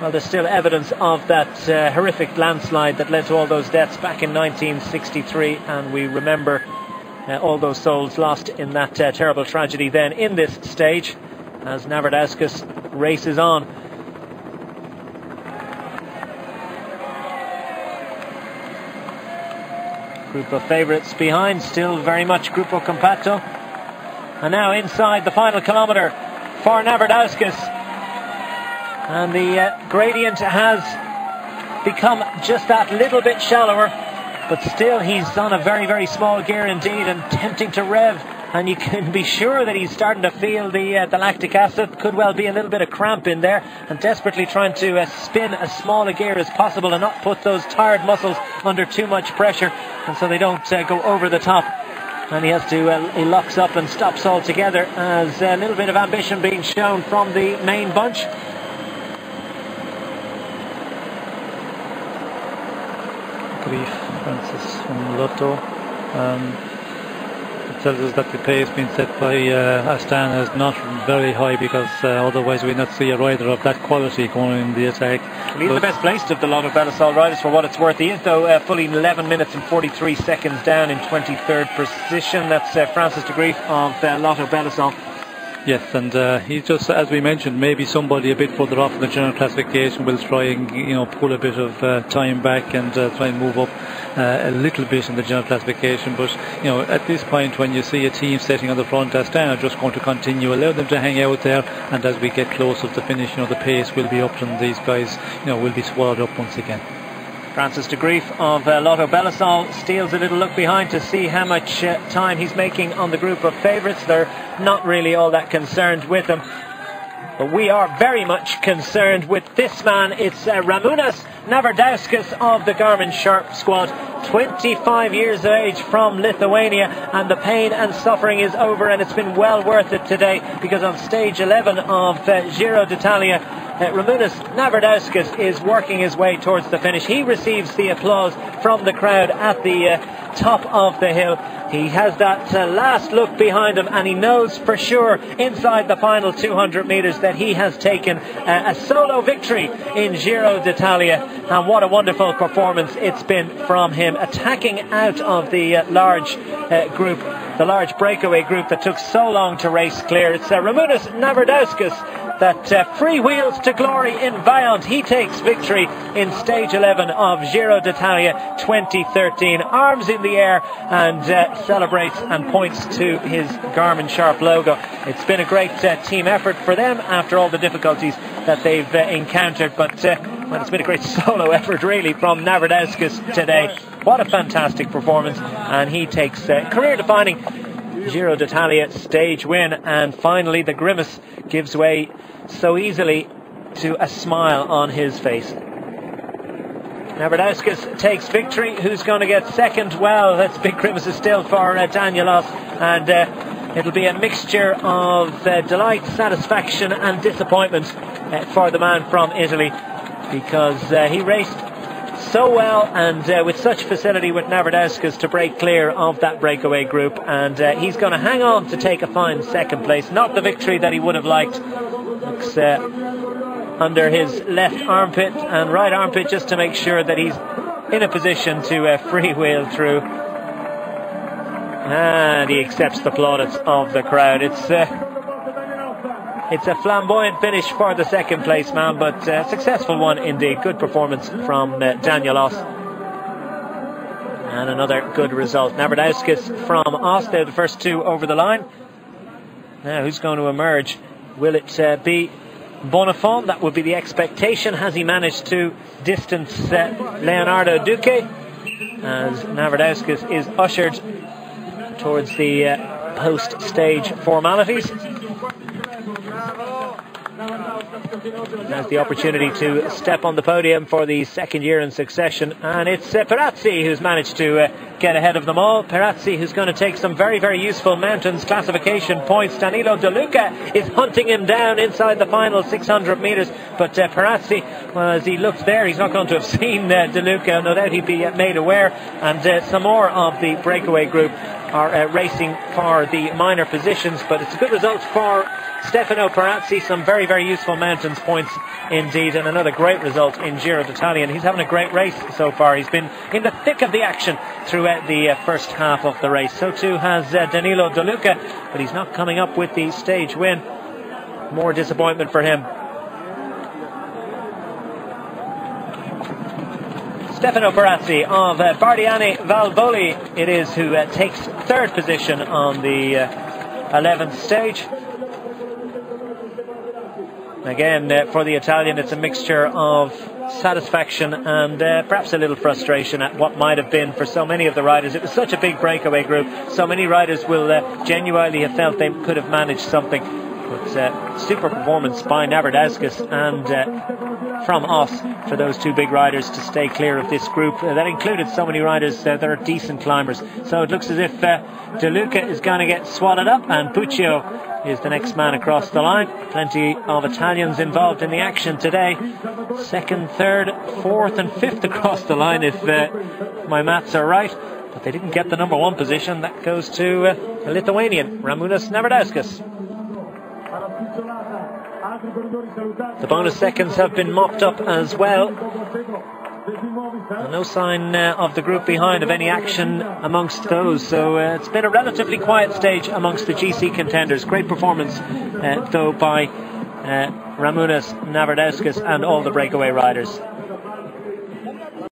Well, there's still evidence of that horrific landslide that led to all those deaths back in 1963, and we remember all those souls lost in that terrible tragedy then in this stage as Navardauskas races on. Group of favourites behind, still very much Gruppo Compatto. And now inside the final kilometre for Navardauskas. And the gradient has become just that little bit shallower, but still he's on a very, very small gear indeed, and tempting to rev. And you can be sure that he's starting to feel the lactic acid. Could well be a little bit of cramp in there, and desperately trying to spin as small a gear as possible and not put those tired muscles under too much pressure, and so they don't go over the top. And he has to, he locks up and stops altogether, as a little bit of ambition being shown from the main bunch. Francis from Lotto. It tells us that the pace being set by Astana is not very high, because otherwise we not see a rider of that quality going in the attack. Well, he's the best placed of the Lotto Belisol riders for what it's worth. He is, though, fully 11 minutes and 43 seconds down in 23rd position. That's Francis de Grief of Lotto Belisol. Yes, and he just, as we mentioned, maybe somebody a bit further off in the general classification will try and pull a bit of time back and try and move up a little bit in the general classification. But at this point, when you see a team sitting on the front, Astana are just going to continue, allow them to hang out there, and as we get closer to finish, the pace will be up, and these guys will be swallowed up once again. Francis de Grief of Lotto Belisol steals a little look behind to see how much time he's making on the group of favourites. They're not really all that concerned with him, but we are very much concerned with this man. It's Ramūnas Navardauskas of the Garmin Sharp squad, 25 years of age, from Lithuania, and the pain and suffering is over, and it's been well worth it today, because on stage 11 of Giro d'Italia, Ramūnas Navardauskas is working his way towards the finish. He receives the applause from the crowd at the top of the hill. He has that last look behind him, and he knows for sure inside the final 200 metres that he has taken a solo victory in Giro d'Italia. And what a wonderful performance it's been from him, attacking out of the large group, the large breakaway group that took so long to race clear. It's Ramūnas Navardauskas that freewheels to glory in Vajont. He takes victory in stage 11 of Giro d'Italia 2013, arms in the air, and celebrates and points to his Garmin Sharp logo. It's been a great team effort for them after all the difficulties that they've encountered, but well, it's been a great solo effort really from Navardauskas today. What a fantastic performance, and he takes career-defining Giro d'Italia stage win. And finally the grimace gives way so easily to a smile on his face. Navardauskas takes victory. Who's going to get second? Well, that's big grimaces still for Danielos, and it'll be a mixture of delight, satisfaction and disappointment for the man from Italy, because he raced so well and with such facility with Navardauskas to break clear of that breakaway group, and he's going to hang on to take a fine second place. Not the victory that he would have liked. Looks under his left armpit and right armpit just to make sure that he's in a position to freewheel through, and he accepts the plaudits of the crowd. It's a flamboyant finish for the second place man, but a successful one indeed. Good performance from Danielos, and another good result. Navardauskas from Os, they're the first two over the line. Now who's going to emerge? Will it be Bonifant? That would be the expectation. Has he managed to distance Leonardo Duque, as Navardauskas is ushered towards the post-stage formalities? Has the opportunity to step on the podium for the second year in succession, and it's Perazzi who's managed to get ahead of them all. Perazzi, who's going to take some very, very useful mountains classification points. Danilo De Luca is hunting him down inside the final 600 metres, but Perazzi, well, as he looks there, he's not going to have seen De Luca. No doubt he'd be made aware, and some more of the breakaway group are racing for the minor positions, but it's a good result for Stefano Perazzi, some very, very useful mountains points indeed, and another great result in Giro d'Italia. He's having a great race so far. He's been in the thick of the action throughout the first half of the race. So too has Danilo De Luca, but he's not coming up with the stage win. More disappointment for him. Stefano Perazzi of Bardiani Valvoli it is who takes third position on the 11th stage. Again, for the Italian, it's a mixture of satisfaction and perhaps a little frustration at what might have been for so many of the riders. It was such a big breakaway group. So many riders will genuinely have felt they could have managed something. But super performance by Navardauskas and from us for those two big riders to stay clear of this group. That included so many riders that are decent climbers. So it looks as if De Luca is going to get swallowed up, and Puccio is the next man across the line. Plenty of Italians involved in the action today. Second, third, fourth and fifth across the line if my maths are right. But they didn't get the number one position. That goes to a Lithuanian, Ramūnas Navardauskas. The bonus seconds have been mopped up as well. No sign of the group behind of any action amongst those. So it's been a relatively quiet stage amongst the GC contenders. Great performance though by Ramūnas Navardauskas and all the breakaway riders.